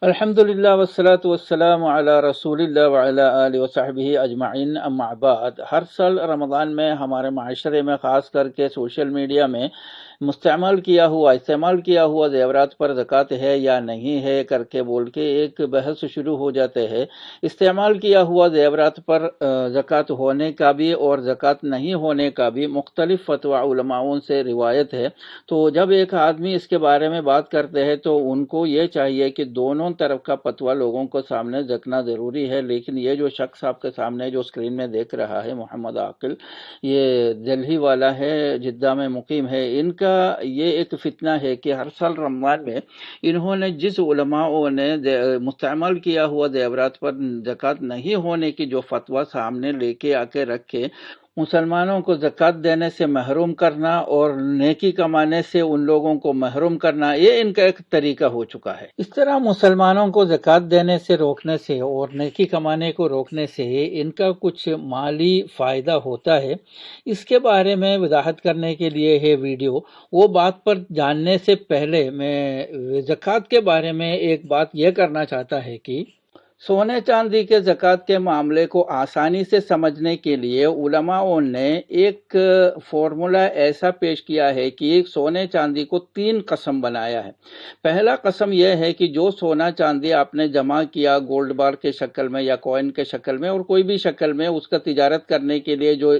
الحمدللہ والصلاة والسلام علی رسول اللہ وعلی آلہ وصحبہ اجمعین، اما بعد۔ ہر سال رمضان میں ہمارے معاشرے میں خاص کر کے سوشل میڈیا میں استعمال کیا ہوا زیورات پر زکوٰۃ ہے یا نہیں ہے کر کے بول کے ایک بحث شروع ہو جاتے ہیں۔ استعمال کیا ہوا زیورات پر زکوٰۃ ہونے کا بھی اور زکوٰۃ نہیں ہونے کا بھی مختلف فتویٰ علماؤں سے روایت ہے۔ تو جب ایک آدمی اس کے بارے میں بات کرتے ہیں تو ان کو یہ چاہیے کہ دونوں طرف کا فتویٰ لوگوں کو سامنے رکھنا ضروری ہے۔ لیکن یہ جو شخص آپ کے سامنے جو اسکرین میں دیکھ رہا ہے، محمد عاقل، یہ دلہی والا ہے، جدہ میں مقیم ہے۔ ان کا یہ ایک فتنہ ہے کہ ہر سال رمضان میں انہوں نے جس علماءوں نے مستعمل کیا ہوا زیورات پر زکوٰۃ نہیں ہونے کی جو فتویٰ سامنے لے کے آ کے رکھے، مسلمانوں کو زکوٰۃ دینے سے محروم کرنا اور نیکی کمانے سے ان لوگوں کو محروم کرنا، یہ ان کا ایک طریقہ ہو چکا ہے۔ اس طرح مسلمانوں کو زکوٰۃ دینے سے روکنے سے اور نیکی کمانے کو روکنے سے ان کا کچھ مالی فائدہ ہوتا ہے۔ اس کے بارے میں وضاحت کرنے کے لیے ہے ویڈیو۔ وہ بات پر جاننے سے پہلے میں زکوٰۃ کے بارے میں ایک بات یہ کرنا چاہتا ہے کہ سونے چاندی کے زکوٰۃ کے معاملے کو آسانی سے سمجھنے کے لیے علماء نے ایک فارمولا ایسا پیش کیا ہے کہ سونے چاندی کو 3 قسم بنایا ہے۔ پہلا قسم یہ ہے کہ جو سونا چاندی آپ نے جمع کیا گولڈ بار کے شکل میں یا کوئن کے شکل میں اور کوئی بھی شکل میں اس کا تجارت کرنے کے لیے جو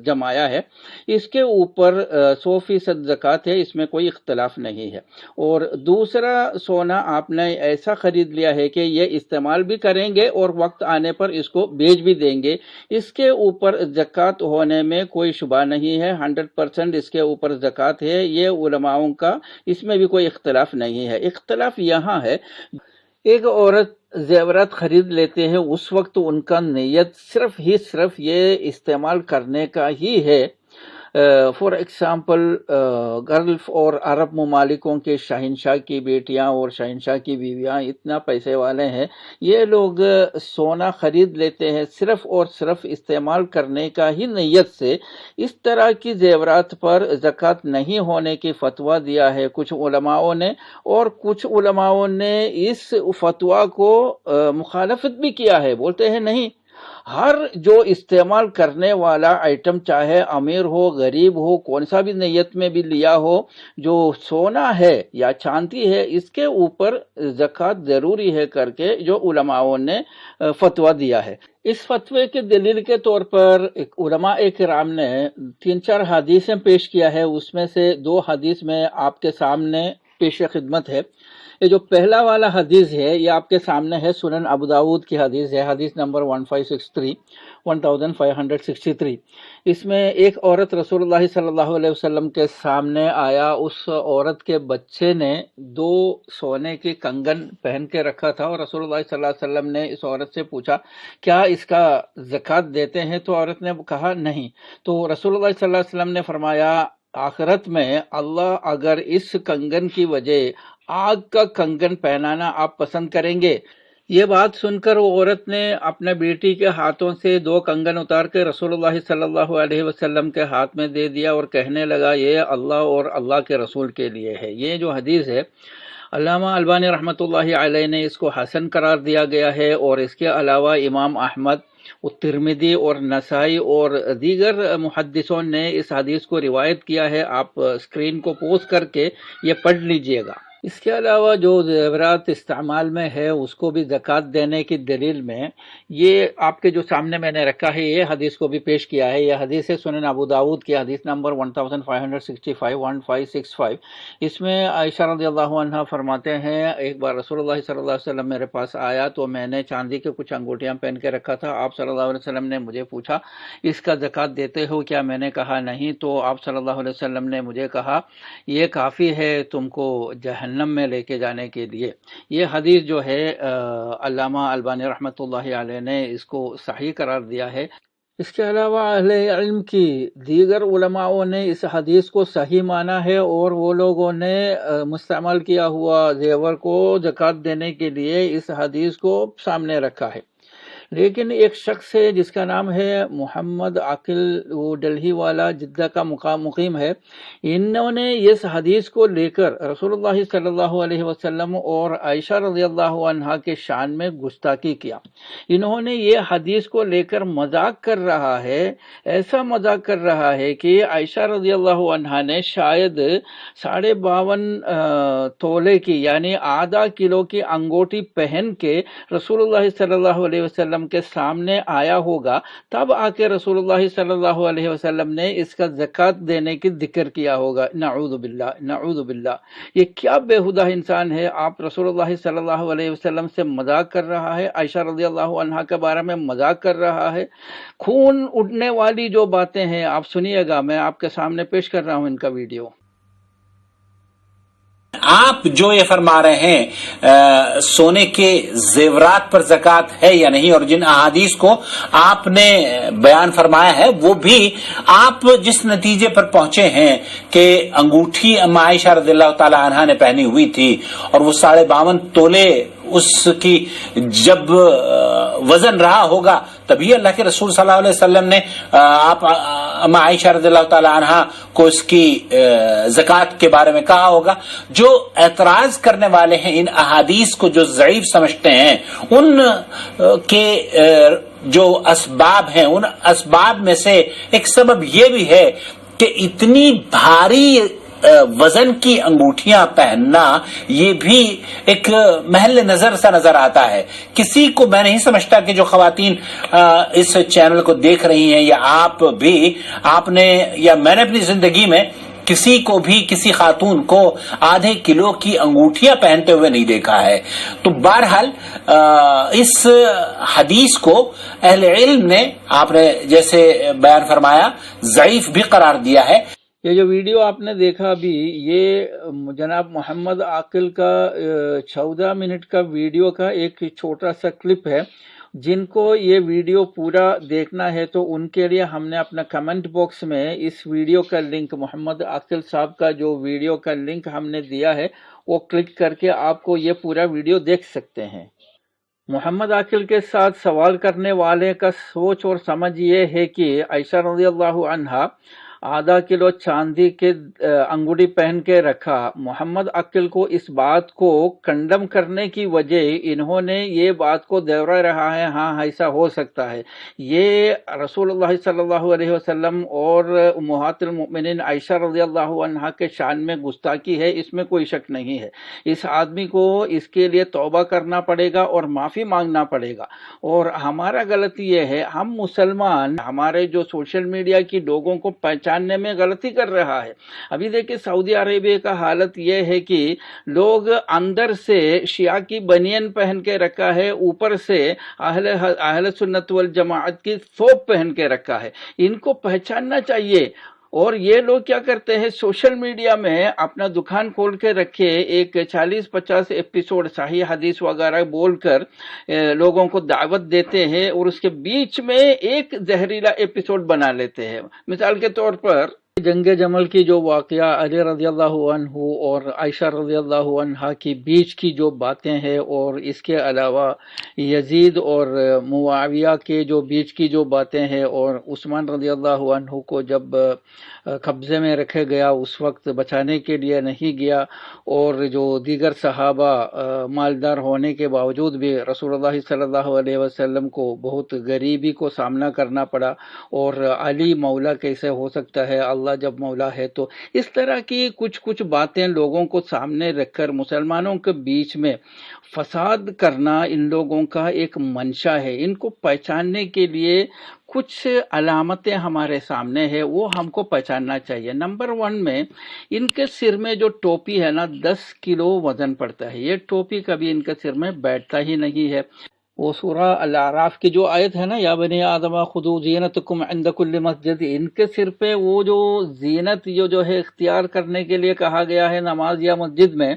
جمایا ہے، اس کے اوپر 100% زکوٰۃ ہے، اس میں کوئی اختلاف نہیں ہے۔ اور دوسرا سونا آپ نے ایسا خرید لیا ہے کہ یہ استعمال بھی کریں گے اور وقت آنے پر اس کو بیچ بھی دیں گے، اس کے اوپر زکوٰۃ ہونے میں کوئی شبہ نہیں ہے، 100% اس کے اوپر زکوٰۃ ہے۔ یہ علماؤں کا اس میں بھی کوئی اختلاف نہیں ہے۔ اختلاف یہاں ہے، ایک عورت زیورات خرید لیتے ہیں، اس وقت ان کا نیت صرف یہ استعمال کرنے کا ہی ہے۔ فار ایگزامپل گلف اور عرب ممالکوں کے شہنشاہ کی بیٹیاں اور شہنشاہ کی بیویاں اتنا پیسے والے ہیں، یہ لوگ سونا خرید لیتے ہیں صرف اور صرف استعمال کرنے کا ہی نیت سے۔ اس طرح کی زیورات پر زکوٰۃ نہیں ہونے کی فتویٰ دیا ہے کچھ علماؤں نے، اور کچھ علماؤں نے اس فتویٰ کو مخالفت بھی کیا ہے، بولتے ہیں نہیں، ہر جو استعمال کرنے والا آئٹم چاہے امیر ہو غریب ہو کون سا بھی نیت میں بھی لیا ہو، جو سونا ہے یا چاندی ہے اس کے اوپر زکوٰۃ ضروری ہے کر کے جو علماؤں نے فتویٰ دیا ہے۔ اس فتوے کے دلیل کے طور پر علماء کرام نے 3-4 حدیثیں پیش کیا ہے، اس میں سے 2 حدیث میں آپ کے سامنے پیش خدمت ہے۔ یہ جو پہلا والا حدیث ہے یہ آپ کے سامنے ہے، سنن ابو داؤد کی حدیث ہے، حدیث نمبر 1563 اس میں ایک عورت رسول اللہ صلی اللہ علیہ وسلم کے سامنے آیا، اس عورت کے بچے نے 2 سونے کے کنگن پہن کے رکھا تھا، اور رسول اللہ صلی اللہ علیہ وسلم نے اس عورت سے پوچھا کیا اس کا زکوٰۃ دیتے ہیں؟ تو عورت نے کہا نہیں۔ تو رسول اللہ صلی اللہ علیہ وسلم نے فرمایا آخرت میں اللہ اگر اس کنگن کی وجہ آگ کا کنگن پہنانا آپ پسند کریں گے؟ یہ بات سن کر وہ عورت نے اپنے بیٹی کے ہاتھوں سے 2 کنگن اتار کے رسول اللہ صلی اللہ علیہ وسلم کے ہاتھ میں دے دیا اور کہنے لگا یہ اللہ اور اللہ کے رسول کے لیے ہے۔ یہ جو حدیث ہے علامہ البانی رحمۃ اللہ علیہ نے اس کو حسن قرار دیا گیا ہے، اور اس کے علاوہ امام احمد، ترمذی اور نسائی اور دیگر محدثوں نے اس حدیث کو روایت کیا ہے۔ آپ اسکرین کو پوز کر کے یہ پڑھ لیجئے گا۔ اس کے علاوہ جو زیورات استعمال میں ہے اس کو بھی زکوٰۃ دینے کی دلیل میں یہ آپ کے جو سامنے میں نے رکھا ہے، یہ حدیث کو بھی پیش کیا ہے۔ یہ حدیث ہے سنن ابو داؤد کی حدیث نمبر 1565 اس میں عائشہ رضی اللہ عنہ فرماتے ہیں ایک بار رسول اللہ صلی اللہ علیہ وسلم میرے پاس آیا تو میں نے چاندی کے کچھ انگوٹیاں پہن کے رکھا تھا۔ آپ صلی اللہ علیہ وسلم نے مجھے پوچھا اس کا زکوٰۃ دیتے ہو کیا؟ میں نے کہا نہیں۔ تو آپ صلی اللہ علیہ وسلم نے مجھے کہا یہ کافی ہے تم کو جہنم میں لے کے جانے کے لیے۔ یہ حدیث جو ہے علامہ البانی رحمۃ اللہ علیہ نے اس کو صحیح قرار دیا ہے۔ اس کے علاوہ اہل علم کی دیگر علماءوں نے اس حدیث کو صحیح مانا ہے، اور وہ لوگوں نے مستعمل کیا ہوا زیور کو زکوٰۃ دینے کے لیے اس حدیث کو سامنے رکھا ہے۔ لیکن ایک شخص ہے جس کا نام ہے محمد عاقل، وہ دلہی والا جدہ کا مقیم ہے، انہوں نے اس حدیث کو لے کر رسول اللہ صلی اللہ علیہ وسلم اور عائشہ رضی اللہ عنہا کے شان میں گستاخی کیا۔ انہوں نے یہ حدیث کو لے کر مذاق کر رہا ہے، ایسا مذاق کر رہا ہے کہ عائشہ رضی اللہ عنہا نے شاید 52.5 تولے کی یعنی آدھا کلو کی انگوٹھی پہن کے رسول اللہ صلی اللہ علیہ وسلم کے سامنے آیا ہوگا، تب آ کے رسول اللہ صلی اللہ علیہ وسلم نے اس کا زکوٰۃ دینے کی ذکر کیا ہوگا۔ نعوذ باللہ، نعوذ باللہ، یہ کیا بےہودہ انسان ہے۔ آپ رسول اللہ صلی اللہ علیہ وسلم سے مذاق کر رہا ہے، عائشہ رضی اللہ عنہا کے بارے میں مذاق کر رہا ہے۔ خون اڑنے والی جو باتیں ہیں آپ سنیے گا، میں آپ کے سامنے پیش کر رہا ہوں ان کا ویڈیو۔ آپ جو یہ فرما رہے ہیں سونے کے زیورات پر زکوٰۃ ہے یا نہیں، اور جن احادیث کو آپ نے بیان فرمایا ہے وہ بھی آپ جس نتیجے پر پہنچے ہیں کہ انگوٹھی اما عائشہ رضی اللہ تعالی عنہا نے پہنی ہوئی تھی اور وہ 52.5 تولے اس کی جب وزن رہا ہوگا تبھی اللہ کے رسول صلی اللہ علیہ وسلم نے آپ اما عائشہ رضی اللہ تعالی عنہا کو اس کی زکوٰۃ کے بارے میں کہا ہوگا۔ جو اعتراض کرنے والے ہیں ان احادیث کو جو ضعیف سمجھتے ہیں، ان کے جو اسباب ہیں، ان اسباب میں سے ایک سبب یہ بھی ہے کہ اتنی بھاری وزن کی انگوٹھیاں پہننا یہ بھی ایک محل نظر سا نظر آتا ہے۔ کسی کو میں نہیں سمجھتا کہ جو خواتین اس چینل کو دیکھ رہی ہیں یا آپ بھی، آپ نے یا میں نے اپنی زندگی میں کسی کو بھی کسی خاتون کو آدھے کلو کی انگوٹھیاں پہنتے ہوئے نہیں دیکھا ہے۔ تو بہرحال اس حدیث کو اہل علم نے، آپ نے جیسے بیان فرمایا، ضعیف بھی قرار دیا ہے۔ یہ جو ویڈیو آپ نے دیکھا ابھی، یہ جناب محمد عاقل کا 14 منٹ کا ویڈیو کا ایک چھوٹا سا کلپ ہے۔ جن کو یہ ویڈیو پورا دیکھنا ہے تو ان کے لیے ہم نے اپنا کمنٹ باکس میں اس ویڈیو کا لنک، محمد عاقل صاحب کا جو ویڈیو کا لنک ہم نے دیا ہے، وہ کلک کر کے آپ کو یہ پورا ویڈیو دیکھ سکتے ہیں۔ محمد عاقل کے ساتھ سوال کرنے والے کا سوچ اور سمجھ یہ ہے کہ عائشہ رضی اللہ عنہا آدھا کلو چاندی کے انگوٹھی پہن کے رکھا۔ محمد عاقل کو اس بات کو کنڈم کرنے کی وجہ انہوں نے یہ بات کو دہرا رہا ہے، ہاں ایسا ہو سکتا ہے۔ یہ رسول اللہ صلی اللہ علیہ وسلم اور امہات المؤمنین عائشہ رضی اللہ عنہا کے شان میں گستاخی ہے، اس میں کوئی شک نہیں ہے۔ اس آدمی کو اس کے لیے توبہ کرنا پڑے گا اور معافی مانگنا پڑے گا۔ اور ہمارا غلطی یہ ہے، ہم مسلمان ہمارے جو سوشل میڈیا کی لوگوں کو پہچاننے میں غلطی کر رہا ہے۔ ابھی دیکھیں سعودی عربیہ کا حالت یہ ہے کہ لوگ اندر سے شیعہ کی بنین پہن کے رکھا ہے، اوپر سے اہل سنت والجماعت کی ثوب پہن کے رکھا ہے۔ ان کو پہچاننا چاہیے۔ اور یہ لوگ کیا کرتے ہیں، سوشل میڈیا میں اپنا دکان کھول کے رکھے، ایک 40-50 ایپیسوڈ صحیح حدیث وغیرہ بول کر لوگوں کو دعوت دیتے ہیں اور اس کے بیچ میں ایک زہریلا ایپیسوڈ بنا لیتے ہیں۔ مثال کے طور پر جنگ جمل کی جو واقعہ علی رضی اللہ عنہ اور عائشہ رضی اللہ عنہا کی بیچ کی جو باتیں ہیں، اور اس کے علاوہ یزید اور معاویہ کے جو بیچ کی جو باتیں ہیں، اور عثمان رضی اللہ عنہ کو جب قبضے میں رکھے گیا اس وقت بچانے کے لیے نہیں گیا، اور جو دیگر صحابہ مالدار ہونے کے باوجود بھی رسول اللہ صلی اللہ علیہ وسلم کو بہت غریبی کو سامنا کرنا پڑا، اور علی مولا کیسے ہو سکتا ہے، اللہ جب مولا ہے تو۔ اس طرح کی کچھ باتیں لوگوں کو سامنے رکھ کر مسلمانوں کے بیچ میں فساد کرنا ان لوگوں کا ایک منشا ہے۔ ان کو پہچاننے کے لیے کچھ علامتیں ہمارے سامنے ہے، وہ ہم کو پہچاننا چاہیے۔ نمبر 1 میں ان کے سر میں جو ٹوپی ہے نا، 10 کلو وزن پڑتا ہے۔ یہ ٹوپی کبھی ان کے سر میں بیٹھتا ہی نہیں ہے۔ وہ سورہ الاعراف کی جو آیت ہے نا، یا بنی آدم خذوا زینتکم عند کل مسجد، ان کے سر پہ وہ جو زینت جو ہے اختیار کرنے کے لیے کہا گیا ہے نماز یا مسجد میں،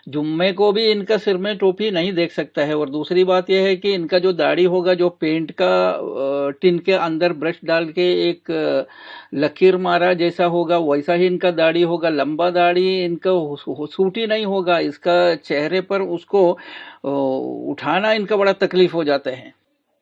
جمعے کو بھی ان کا سر میں ٹوپی نہیں دیکھ سکتا ہے۔ اور دوسری بات یہ ہے کہ ان کا جو داڑھی ہوگا، جو پینٹ کا ٹن کے اندر برش ڈال کے ایک لکیر مارا جیسا ہوگا، ویسا ہی ان کا داڑھی ہوگا، لمبا داڑھی ان کا سوٹی نہیں ہوگا، اس کا چہرے پر اس کو اٹھانا ان کا بڑا تکلیف ہو جاتا ہے۔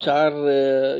4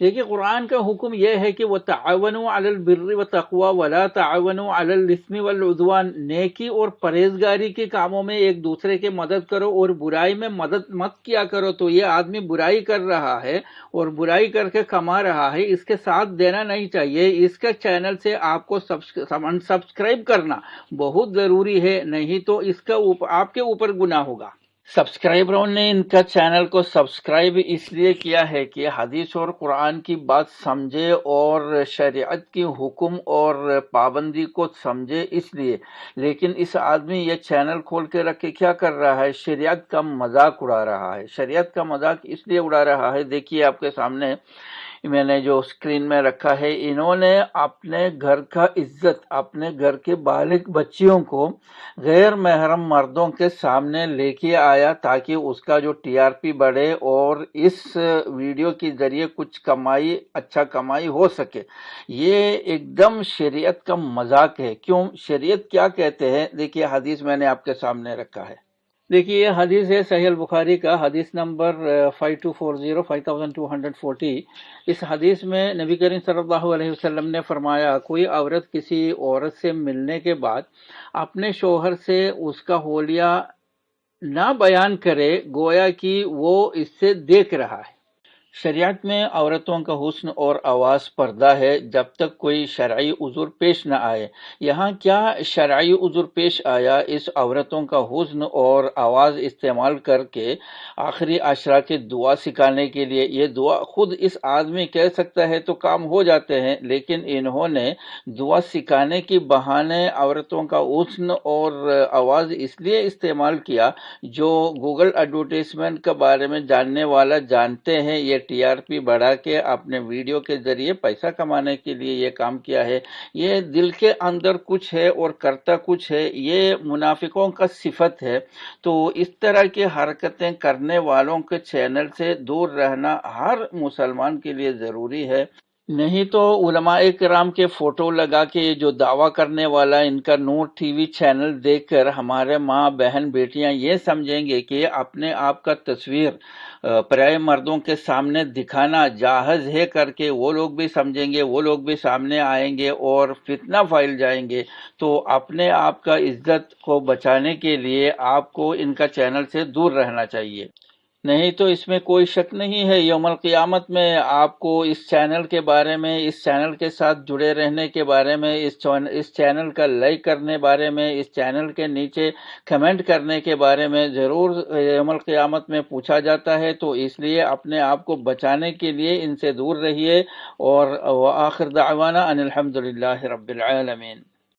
دیکھیے قرآن کا حکم یہ ہے کہ وَتَعَاوَنُوا عَلَى الْبِرِّ وَالتَّقْوَى وَلَا تَعَاوَنُوا عَلَى الْإِثْمِ وَالْعُدْوَانِ، نیکی اور پرہیزگاری کے کاموں میں ایک دوسرے کے مدد کرو اور برائی میں مدد مت کیا کرو۔ تو یہ آدمی برائی کر رہا ہے اور برائی کر کے کما رہا ہے، اس کے ساتھ دینا نہیں چاہیے۔ اس کے چینل سے آپ کو سبسکرائب کرنا بہت ضروری ہے، نہیں تو اس کا آپ کے اوپر گناہ ہوگا۔ سبسکرائبروں نے ان کا چینل کو سبسکرائب اس لیے کیا ہے کہ حدیث اور قرآن کی بات سمجھے اور شریعت کی حکم اور پابندی کو سمجھے اس لیے، لیکن اس آدمی یہ چینل کھول کے رکھ کے کیا کر رہا ہے؟ شریعت کا مذاق اڑا رہا ہے۔ شریعت کا مذاق اس لیے اڑا رہا ہے، دیکھیے آپ کے سامنے میں نے جو اسکرین میں رکھا ہے، انہوں نے اپنے گھر کا عزت اپنے گھر کے بالغ بچیوں کو غیر محرم مردوں کے سامنے لے کے آیا تاکہ اس کا جو ٹی آر پی بڑھے اور اس ویڈیو کے ذریعے کچھ اچھا کمائی ہو سکے۔ یہ ایک دم شریعت کا مذاق ہے۔ کیوں؟ شریعت کیا کہتے ہیں؟ دیکھیے حدیث میں نے آپ کے سامنے رکھا ہے، دیکھیے یہ حدیث ہے صحیح البخاری کا حدیث نمبر 5240 اس حدیث میں نبی کریم صلی اللہ علیہ وسلم نے فرمایا، کوئی عورت کسی عورت سے ملنے کے بعد اپنے شوہر سے اس کا حلیہ نہ بیان کرے گویا کہ وہ اس سے دیکھ رہا ہے۔ شریعت میں عورتوں کا حسن اور آواز پردہ ہے جب تک کوئی شرعی عذر پیش نہ آئے۔ یہاں کیا شرعی عذر پیش آیا؟ اس عورتوں کا حسن اور آواز استعمال کر کے آخری عشرہ کی دعا سکھانے کے لیے۔ یہ دعا خود اس آدمی کہہ سکتا ہے تو کام ہو جاتے ہیں، لیکن انہوں نے دعا سکھانے کی بہانے عورتوں کا حسن اور آواز اس لیے استعمال کیا۔ جو گوگل ایڈورٹائزمنٹ کے بارے میں جاننے والا جانتے ہیں، یہ ٹی آر پی بڑھا کے اپنے ویڈیو کے ذریعے پیسہ کمانے کے لیے یہ کام کیا ہے۔ یہ دل کے اندر کچھ ہے اور کرتا کچھ ہے، یہ منافقوں کا صفت ہے۔ تو اس طرح کی حرکتیں کرنے والوں کے چینل سے دور رہنا ہر مسلمان کے لیے ضروری ہے، نہیں تو علماء کرام کے فوٹو لگا کے جو دعویٰ کرنے والا ان کا نور ٹی وی چینل دیکھ کر ہمارے ماں بہن بیٹیاں یہ سمجھیں گے کہ اپنے آپ کا تصویر پرائے مردوں کے سامنے دکھانا جائز ہے کر کے وہ لوگ بھی سمجھیں گے، وہ لوگ بھی سامنے آئیں گے اور فتنہ پھیل جائیں گے۔ تو اپنے آپ کا عزت کو بچانے کے لیے آپ کو ان کا چینل سے دور رہنا چاہیے، نہیں تو اس میں کوئی شک نہیں ہے یوم القیامت میں آپ کو اس چینل کے بارے میں، اس چینل کے ساتھ جڑے رہنے کے بارے میں، اس چینل کا لائک کرنے بارے میں، اس چینل کے نیچے کمنٹ کرنے کے بارے میں ضرور یوم القیامت میں پوچھا جاتا ہے۔ تو اس لیے اپنے آپ کو بچانے کے لیے ان سے دور رہیے، اور وآخر دعوانا ان الحمدللہ رب العالمین۔